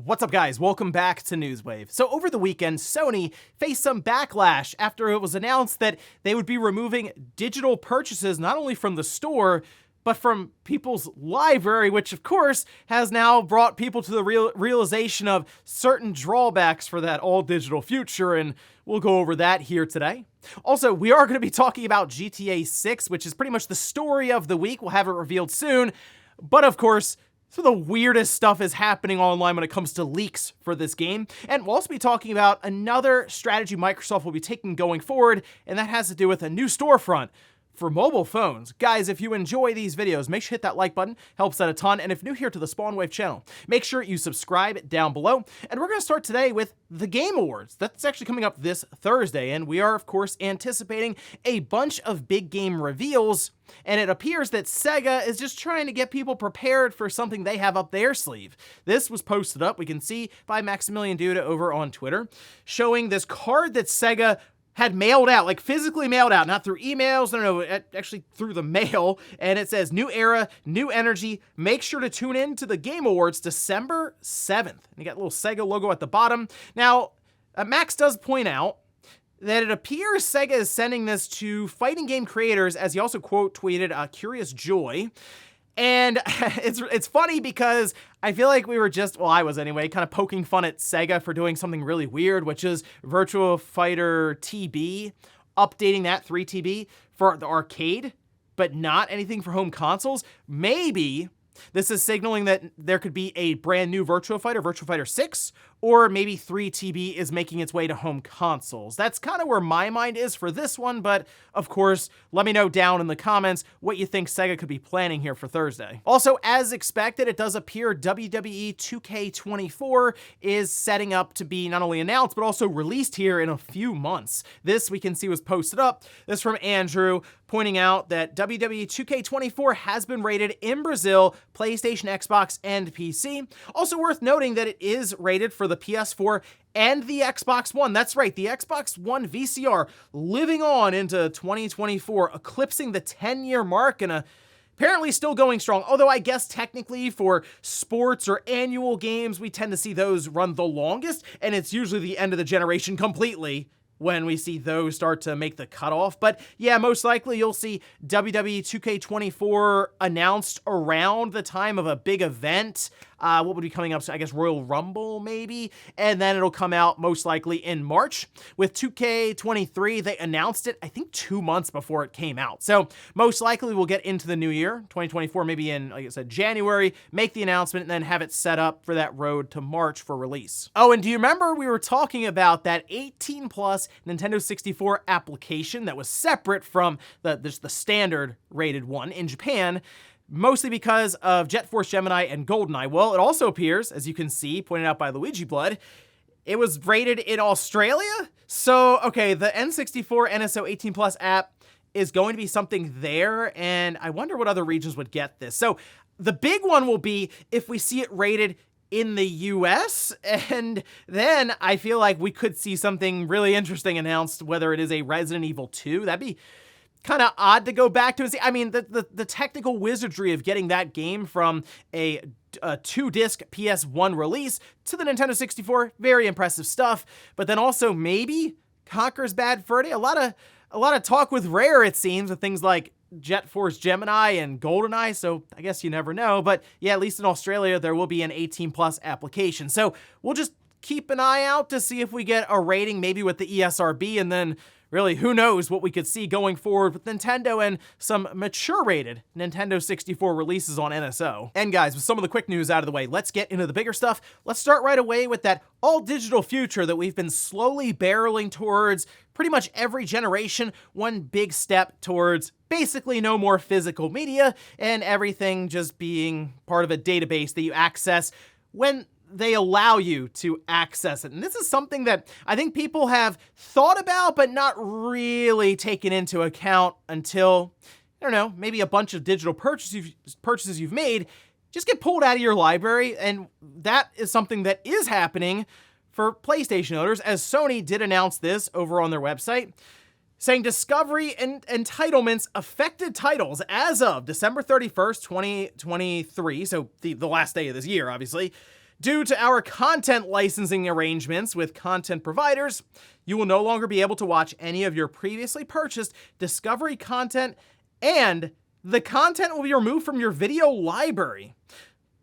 What's up, guys? Welcome back to Newswave. So over the weekend, Sony faced some backlash after it was announced that they would be removing digital purchases not only from the store, but from people's library, which of course has now brought people to the realization of certain drawbacks for that all-digital future, and we'll go over that here today. Also, we are going to be talking about GTA 6, which is pretty much the story of the week. We'll have it revealed soon, but of course, some of the weirdest stuff is happening online when it comes to leaks for this game. And we'll also be talking about another strategy Microsoft will be taking going forward, and that has to do with a new storefront for mobile phones. Guys, if you enjoy these videos, make sure to hit that like button, helps out a ton. And if new here to the SpawnWave channel, make sure you subscribe down below. And we're gonna start today with the Game Awards. That's actually coming up this Thursday, and we are of course anticipating a bunch of big game reveals, and it appears that SEGA is just trying to get people prepared for something they have up their sleeve. This was posted up, we can see, by Maximilian Duda over on Twitter, showing this card that SEGA had mailed out, like physically mailed out, not through emails, no, actually through the mail, and it says, "New era, new energy, make sure to tune in to the Game Awards December 7th. And you got a little SEGA logo at the bottom. Now, Max does point out that it appears SEGA is sending this to fighting game creators, as he also quote tweeted, "Curious Joy." And it's funny because I feel like we were just, well, I was anyway, kind of poking fun at SEGA for doing something really weird, which is Virtua Fighter TB, updating that 3TB for the arcade, but not anything for home consoles. Maybe this is signaling that there could be a brand new Virtua Fighter 6, or maybe 3TB is making its way to home consoles. That's kind of where my mind is for this one, but of course, let me know down in the comments what you think SEGA could be planning here for Thursday. Also, as expected, it does appear WWE 2K24 is setting up to be not only announced, but also released here in a few months. This, we can see, was posted up. This from Andrew, pointing out that WWE 2K24 has been rated in Brazil, PlayStation, Xbox, and PC. Also worth noting that it is rated for the PS4 and the Xbox One. That's right, the Xbox One VCR living on into 2024, eclipsing the 10-year mark and apparently still going strong. Although I guess technically for sports or annual games, we tend to see those run the longest, and it's usually the end of the generation completely when we see those start to make the cutoff. But yeah, most likely you'll see WWE 2K24 announced around the time of a big event. What would be coming up? So I guess Royal Rumble, maybe? And then it'll come out most likely in March. With 2K23, they announced it, I think, 2 months before it came out. So most likely we'll get into the new year, 2024, maybe in, like I said, January, make the announcement, and then have it set up for that road to March for release. Oh, and do you remember we were talking about that 18 plus Nintendo 64 application that was separate from the standard rated one in Japan, mostly because of Jet Force Gemini and GoldenEye? Well, it also appears, as you can see, pointed out by Luigi Blood, it was rated in Australia. So, okay, the N64 NSO 18 Plus app is going to be something there, and I wonder what other regions would get this. So, the big one will be if we see it rated in the US, and then I feel like we could see something really interesting announced, whether it is a Resident Evil 2. That'd be kind of odd to go back to and see. I mean, the technical wizardry of getting that game from a 2-disc PS1 release to the Nintendo 64, very impressive stuff. But then also maybe Conker's Bad Fur Day. A lot of talk with Rare, it seems, with things like Jet Force Gemini and GoldenEye, so I guess you never know. But yeah, at least in Australia, there will be an 18 plus application. So we'll just keep an eye out to see if we get a rating, maybe with the ESRB, and then really, who knows what we could see going forward with Nintendo and some mature-rated Nintendo 64 releases on NSO. And guys, with some of the quick news out of the way, let's get into the bigger stuff. Let's start right away with that all-digital future that we've been slowly barreling towards pretty much every generation. One big step towards basically no more physical media and everything just being part of a database that you access when they allow you to access it. And this is something that I think people have thought about, but not really taken into account until, I don't know, maybe a bunch of digital purchases you've made just get pulled out of your library. And that is something that is happening for PlayStation owners, as Sony did announce this over on their website, saying discovery and entitlements affected titles as of December 31st, 2023, so the last day of this year, obviously, Due to our content licensing arrangements with content providers, you will no longer be able to watch any of your previously purchased Discovery content, and the content will be removed from your video library.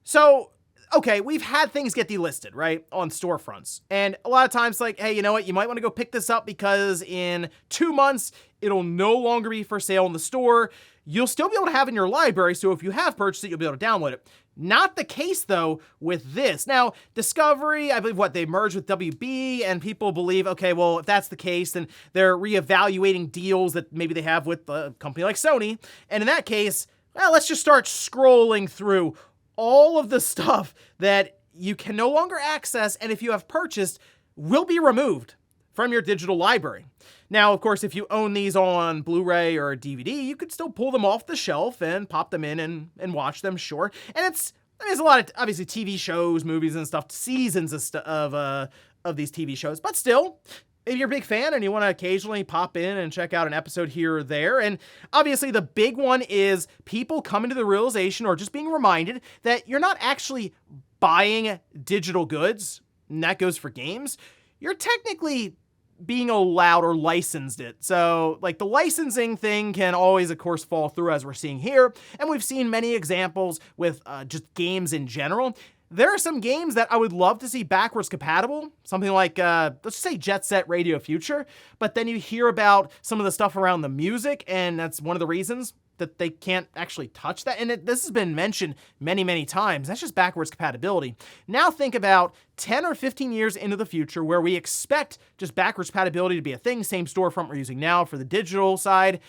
So, okay, we've had things get delisted, right, on storefronts. And a lot of times, like, hey, you know what, you might want to go pick this up because in 2 months, it'll no longer be for sale in the store. You'll still be able to have it in your library, so if you have purchased it, you'll be able to download it. Not the case, though, with this. Now, Discovery, I believe, they merged with WB, and people believe, okay, well, if that's the case, then they're reevaluating deals that maybe they have with a company like Sony. And in that case, well, let's just start scrolling through all of the stuff that you can no longer access, and if you have purchased, will be removed from your digital library. Now, of course, if you own these on Blu-ray or DVD, you could still pull them off the shelf and pop them in and watch them, sure. And there's a lot of, obviously, TV shows, movies and stuff, seasons of these TV shows. But still, if you're a big fan and you want to occasionally pop in and check out an episode here or there, and obviously the big one is people coming to the realization or just being reminded that you're not actually buying digital goods, and that goes for games. You're technically being allowed or licensed it. So, like, the licensing thing can always, of course, fall through, as we're seeing here. And we've seen many examples with just games in general. There are some games that I would love to see backwards compatible, something like, let's just say Jet Set Radio Future, but then you hear about some of the stuff around the music, and that's one of the reasons that they can't actually touch that. And this has been mentioned many, many times. That's just backwards compatibility. Now think about 10 or 15 years into the future where we expect just backwards compatibility to be a thing, same storefront we're using now for the digital side.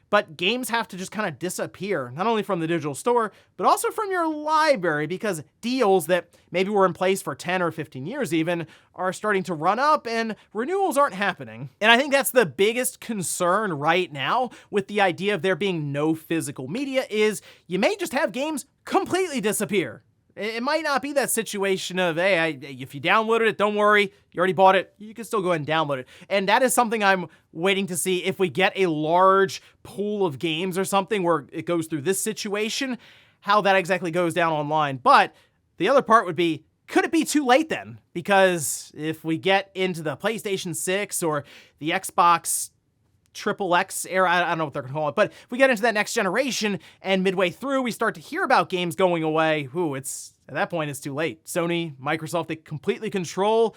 But games have to just kind of disappear, not only from the digital store, but also from your library, because deals that maybe were in place for 10 or 15 years even are starting to run up and renewals aren't happening. And I think that's the biggest concern right now with the idea of there being no physical media is you may just have games completely disappear. It might not be that situation of, hey, if you downloaded it, don't worry, you already bought it, you can still go ahead and download it. And that is something I'm waiting to see if we get a large pool of games or something where it goes through this situation, how that exactly goes down online. But the other part would be, could it be too late then? Because if we get into the PlayStation 6 or the Xbox XXX era, I don't know what they're going to call it, but if we get into that next generation and midway through we start to hear about games going away, at that point it's too late. Sony, Microsoft, they completely control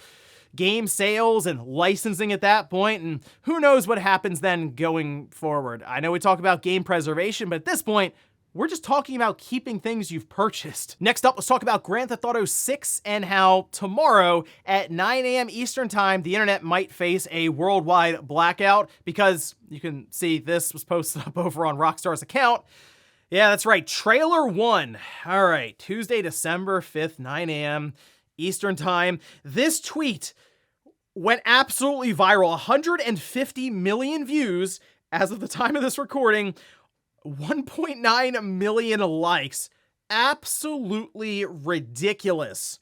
game sales and licensing at that point, and who knows what happens then going forward. I know we talk about game preservation, but at this point, we're just talking about keeping things you've purchased. Next up, let's talk about Grand Theft Auto 6 and how tomorrow at 9 a.m. Eastern Time, the internet might face a worldwide blackout because you can see this was posted up over on Rockstar's account. Yeah, that's right. Trailer 1. All right, Tuesday, December 5th, 9 a.m. Eastern Time. This tweet went absolutely viral. 150 million views as of the time of this recording. 1.9 million likes. Absolutely ridiculous.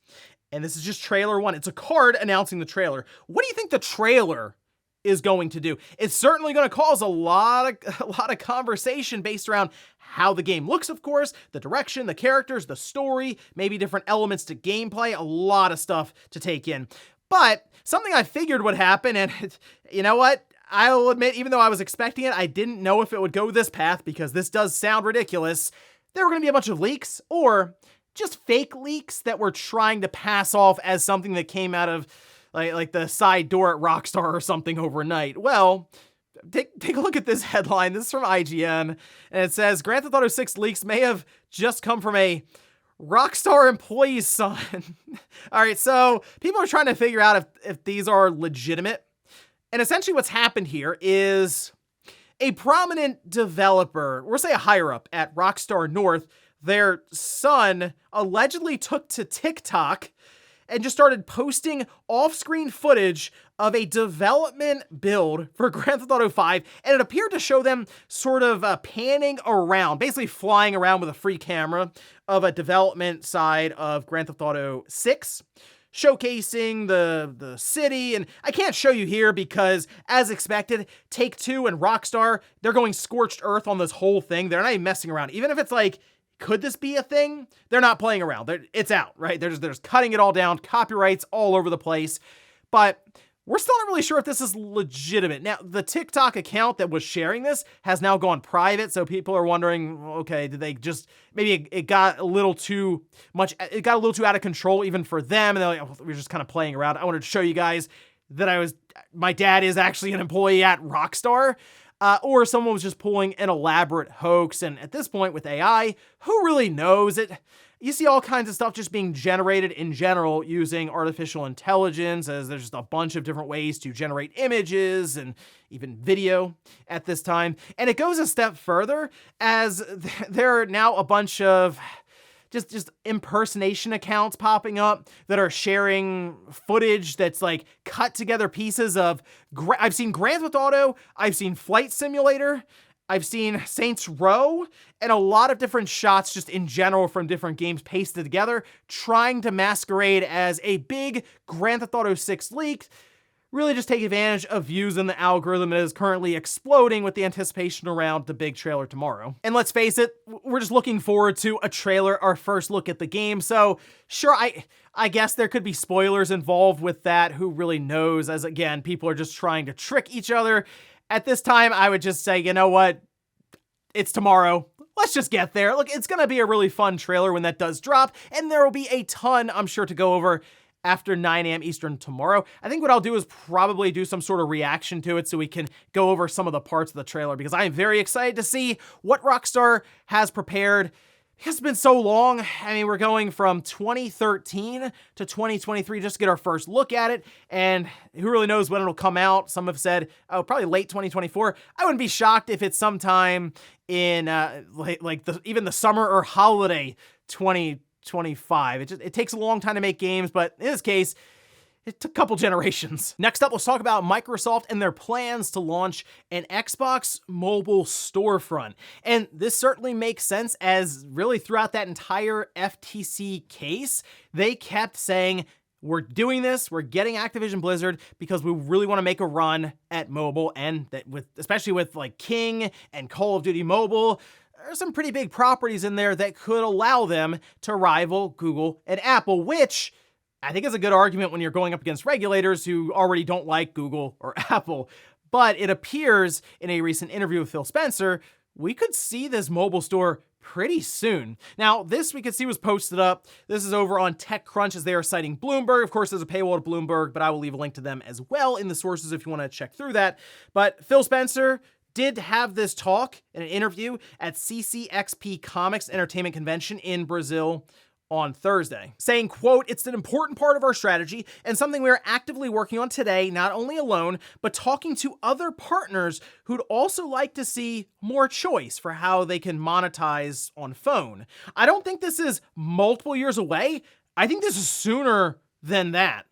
And this is just trailer 1. It's a card announcing the trailer. What do you think the trailer is going to do? It's certainly going to cause a lot of conversation based around how the game looks, of course, the direction, the characters, the story, maybe different elements to gameplay, a lot of stuff to take in. But something I figured would happen, and you know what? I'll admit, even though I was expecting it, I didn't know if it would go this path because this does sound ridiculous. There were going to be a bunch of leaks or just fake leaks that were trying to pass off as something that came out of like the side door at Rockstar or something overnight. Well, take a look at this headline. This is from IGN, and it says, Grand Theft Auto 6 leaks may have just come from a Rockstar employee's son. All right, so people are trying to figure out if these are legitimate. And essentially what's happened here is a prominent developer, or say a higher up at Rockstar North, their son allegedly took to TikTok and just started posting off-screen footage of a development build for Grand Theft Auto 5, and it appeared to show them sort of panning around, basically flying around with a free camera of a development side of Grand Theft Auto 6. Showcasing the city, and I can't show you here because, as expected, Take-Two and Rockstar, they're going scorched earth on this whole thing. They're not even messing around. Even if it's like Could this be a thing? They're not playing around. It's out, right? They're just cutting it all down, copyrights all over the place. But we're still not really sure if this is legitimate. Now, the TikTok account that was sharing this has now gone private, so people are wondering, okay, did they just, maybe it got a little too much, it got a little too out of control even for them, and they're like, oh, we're just kind of playing around. I wanted to show you guys that my dad is actually an employee at Rockstar. Or someone was just pulling an elaborate hoax. And at this point with AI, who really knows it? You see all kinds of stuff just being generated in general using artificial intelligence, as there's just a bunch of different ways to generate images and even video at this time. And it goes a step further, as there are now a bunch of just impersonation accounts popping up that are sharing footage that's like cut together pieces of, I've seen Grand Theft Auto, I've seen Flight Simulator, I've seen Saints Row, and a lot of different shots just in general from different games pasted together, trying to masquerade as a big Grand Theft Auto 6 leak. Really just take advantage of views in the algorithm that is currently exploding with the anticipation around the big trailer tomorrow. And let's face it, we're just looking forward to a trailer, our first look at the game. So sure, I guess there could be spoilers involved with that. Who really knows? As again, people are just trying to trick each other. At this time, I would just say, you know what? It's tomorrow. Let's just get there. Look, it's going to be a really fun trailer when that does drop, and there will be a ton, I'm sure, to go over after 9 a.m. Eastern tomorrow. I think what I'll do is probably do some sort of reaction to it so we can go over some of the parts of the trailer, because I am very excited to see what Rockstar has prepared. It's been so long. I mean, we're going from 2013 to 2023 just to get our first look at it, and who really knows when it'll come out. Some have said, oh, probably late 2024. I wouldn't be shocked if it's sometime in even the summer or holiday 2025. It takes a long time to make games, but in this case, it took a couple generations. Next up, let's talk about Microsoft and their plans to launch an Xbox mobile storefront. And this certainly makes sense, as really throughout that entire FTC case, they kept saying, we're doing this, we're getting Activision Blizzard because we really want to make a run at mobile, and that especially with like King and Call of Duty Mobile, there's some pretty big properties in there that could allow them to rival Google and Apple, which I think is a good argument when you're going up against regulators who already don't like Google or Apple. But it appears in a recent interview with Phil Spencer, we could see this mobile store pretty soon. Now, this we could see was posted up. This is over on TechCrunch, as they are citing Bloomberg. Of course, there's a paywall to Bloomberg, but I will leave a link to them as well in the sources if you want to check through that. But Phil Spencer did have this talk in an interview at CCXP Comics Entertainment Convention in Brazil on Thursday, saying, quote, "It's an important part of our strategy and something we are actively working on today, not only alone, but talking to other partners who'd also like to see more choice for how they can monetize on phone. I don't think this is multiple years away. I think this is sooner than that.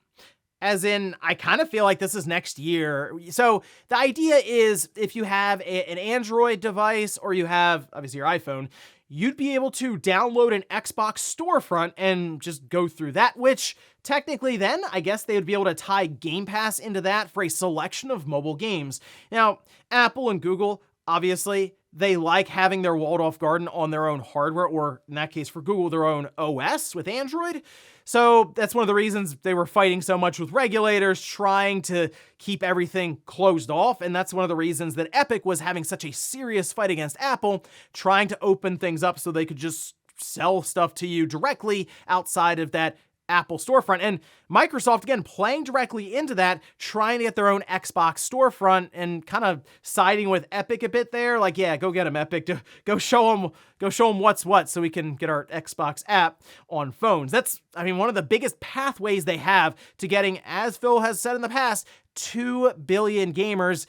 As in, I kind of feel like this is next year." So the idea is, if you have an Android device or you have, obviously, your iPhone, you'd be able to download an Xbox storefront and just go through that, which technically then, I guess they would be able to tie Game Pass into that for a selection of mobile games. Now, Apple and Google, obviously, they like having their walled off garden on their own hardware, or in that case for Google, their own OS with Android. So that's one of the reasons they were fighting so much with regulators, trying to keep everything closed off. And that's one of the reasons that Epic was having such a serious fight against Apple, trying to open things up so they could just sell stuff to you directly outside of that Apple storefront. And Microsoft, again, playing directly into that, trying to get their own Xbox storefront and kind of siding with Epic a bit there. Like, yeah, go get them, Epic. Go show them what's what so we can get our Xbox app on phones. That's, I mean, one of the biggest pathways they have to getting, as Phil has said in the past, 2 billion gamers.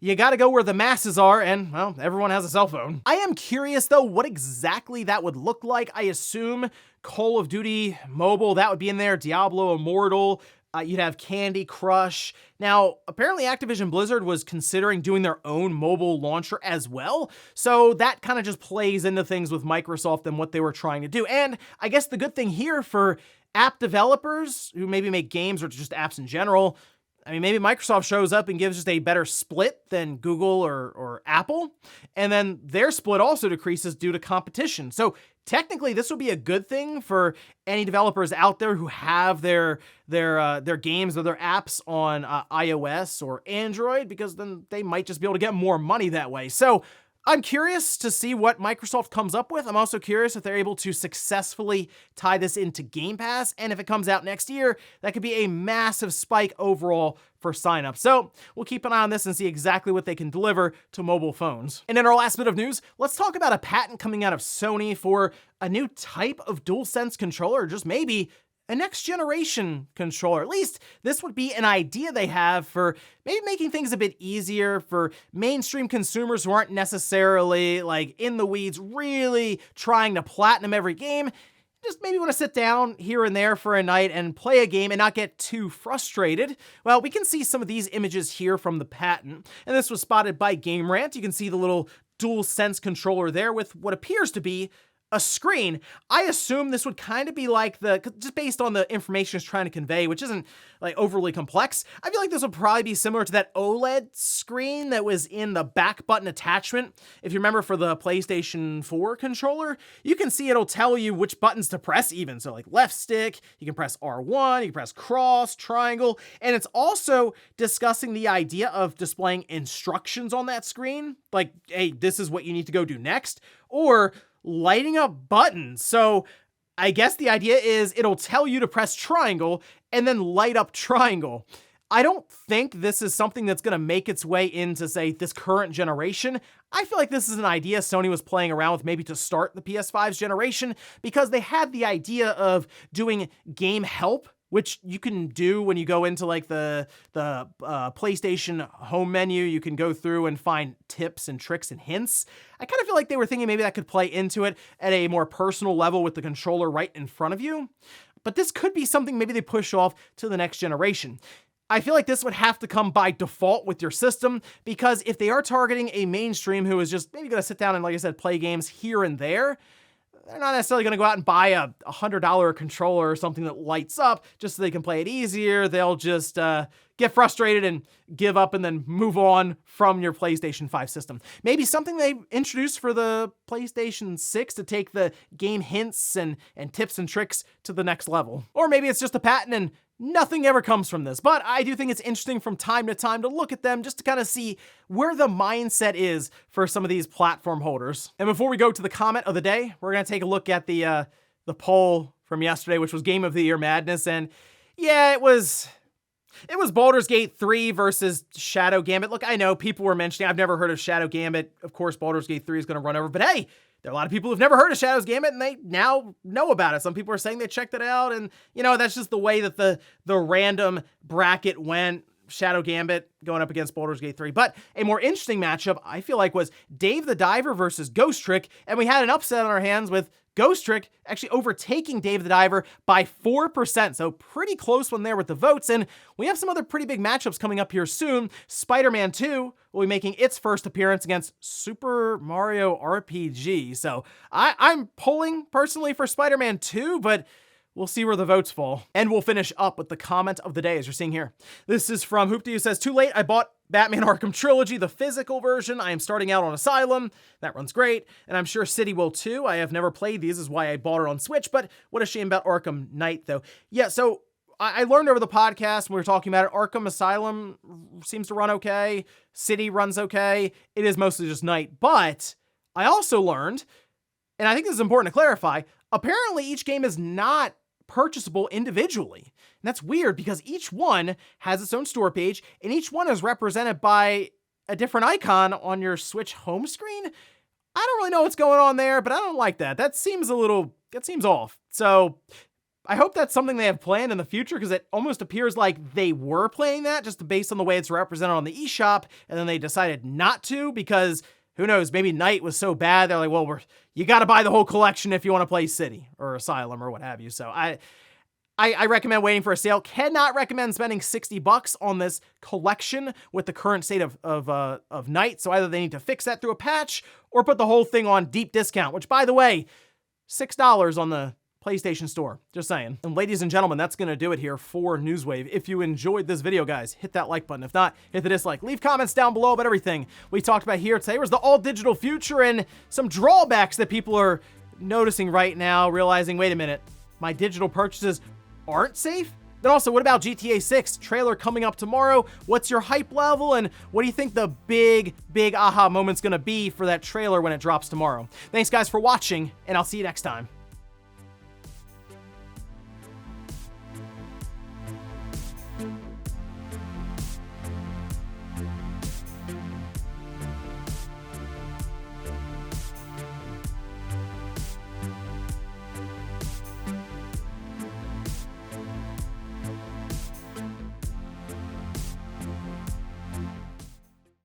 You gotta go where the masses are, and, well, everyone has a cell phone. I am curious, though, what exactly that would look like. I assume Call of Duty Mobile, that would be in there, Diablo Immortal, you'd have Candy Crush. Now, apparently Activision Blizzard was considering doing their own mobile launcher as well, so that kind of just plays into things with Microsoft and what they were trying to do. And I guess the good thing here for app developers who maybe make games or just apps in general, I mean, maybe Microsoft shows up and gives just a better split than Google or Apple, and then their split also decreases due to competition. So technically, this would be a good thing for any developers out there who have their games or their apps on iOS or Android, because then they might just be able to get more money that way. So I'm curious to see what Microsoft comes up with. I'm also curious if they're able to successfully tie this into Game Pass, and if it comes out next year, that could be a massive spike overall for signups. So we'll keep an eye on this and see exactly what they can deliver to mobile phones. And in our last bit of news, let's talk about a patent coming out of Sony for a new type of DualSense controller, or just maybe a next generation controller. At least this would be an idea they have for maybe making things a bit easier for mainstream consumers who aren't necessarily like in the weeds, really trying to platinum every game. Just maybe want to sit down here and there for a night and play a game and not get too frustrated. Well, we can see some of these images here from the patent, and this was spotted by Game Rant. You can see the little DualSense controller there with what appears to be a screen. I assume this would kind of be like just based on the information it's trying to convey, which isn't like overly complex. I feel like this would probably be similar to that OLED screen that was in the back button attachment. If you remember for the PlayStation 4 controller, you can see it'll tell you which buttons to press even. So like left stick, you can press R1, you can press cross, triangle, and it's also discussing the idea of displaying instructions on that screen. Like, hey, this is what you need to go do next, or lighting up buttons. So I guess the idea is it'll tell you to press triangle and then light up triangle. I don't think this is something that's going to make its way into, say, this current generation. I feel like this is an idea Sony was playing around with maybe to start the PS5's generation, because they had the idea of doing game help, which you can do when you go into like the PlayStation home menu. You can go through and find tips and tricks and hints. I kind of feel like they were thinking maybe that could play into it at a more personal level with the controller right in front of you. But this could be something maybe they push off to the next generation. I feel like this would have to come by default with your system, because if they are targeting a mainstream who is just maybe going to sit down and, like I said, play games here and there, they're not necessarily going to go out and buy a $100 controller or something that lights up just so they can play it easier. They'll just get frustrated and give up and then move on from your PlayStation 5 system. Maybe something they introduced for the PlayStation 6 to take the game hints and tips and tricks to the next level. Or maybe it's just a patent and nothing ever comes from this. But I do think it's interesting from time to time to look at them just to kind of see where the mindset is for some of these platform holders. And before we go to the comment of the day, we're going to take a look at the poll from yesterday, which was Game of the Year Madness. And yeah, it was Baldur's Gate 3 versus Shadow Gambit. Look, I know people were mentioning, I've never heard of Shadow Gambit. Of course, Baldur's Gate 3 is going to run over, but hey, there are a lot of people who've never heard of Shadow's Gambit, and they now know about it. Some people are saying they checked it out, and, you know, that's just the way that the random bracket went. Shadow Gambit going up against Baldur's Gate 3. But a more interesting matchup, I feel like, was Dave the Diver versus Ghost Trick, and we had an upset on our hands with Ghost Trick actually overtaking Dave the Diver by 4%, so pretty close one there with the votes. And we have some other pretty big matchups coming up here soon. Spider-Man 2 will be making its first appearance against Super Mario RPG. So I'm pulling personally for Spider-Man 2, but we'll see where the votes fall. And we'll finish up with the comment of the day, as you're seeing here. This is from Hoopty, who says, "Too late, I bought Batman Arkham Trilogy, the physical version. I am starting out on Asylum. That runs great, and I'm sure City will too. I have never played these, is why I bought it on Switch, but what a shame about Arkham Knight, though." Yeah, so I learned over the podcast when we were talking about it, Arkham Asylum seems to run okay. City runs okay. It is mostly just Knight, but I also learned, and I think this is important to clarify, apparently each game is not purchasable individually. And that's weird because each one has its own store page and each one is represented by a different icon on your Switch home screen. I don't really know what's going on there, but I don't like that. That seems off. So I hope that's something they have planned in the future, because it almost appears like they were playing that just based on the way it's represented on the eShop, and then they decided not to because who knows, maybe Night was so bad, they're like, well, you got to buy the whole collection if you want to play City or Asylum or what have you. So I recommend waiting for a sale. Cannot recommend spending $60 on this collection with the current state of Night. So either they need to fix that through a patch or put the whole thing on deep discount, which, by the way, $6 on the PlayStation Store. Just saying. And ladies and gentlemen, that's going to do it here for Newswave. If you enjoyed this video, guys, hit that like button. If not, hit the dislike. Leave comments down below about everything we talked about here today. Was the all-digital future and some drawbacks that people are noticing right now, realizing, wait a minute, my digital purchases aren't safe? Then also, what about GTA 6 trailer coming up tomorrow? What's your hype level? And what do you think the big aha moment's going to be for that trailer when it drops tomorrow? Thanks, guys, for watching, and I'll see you next time.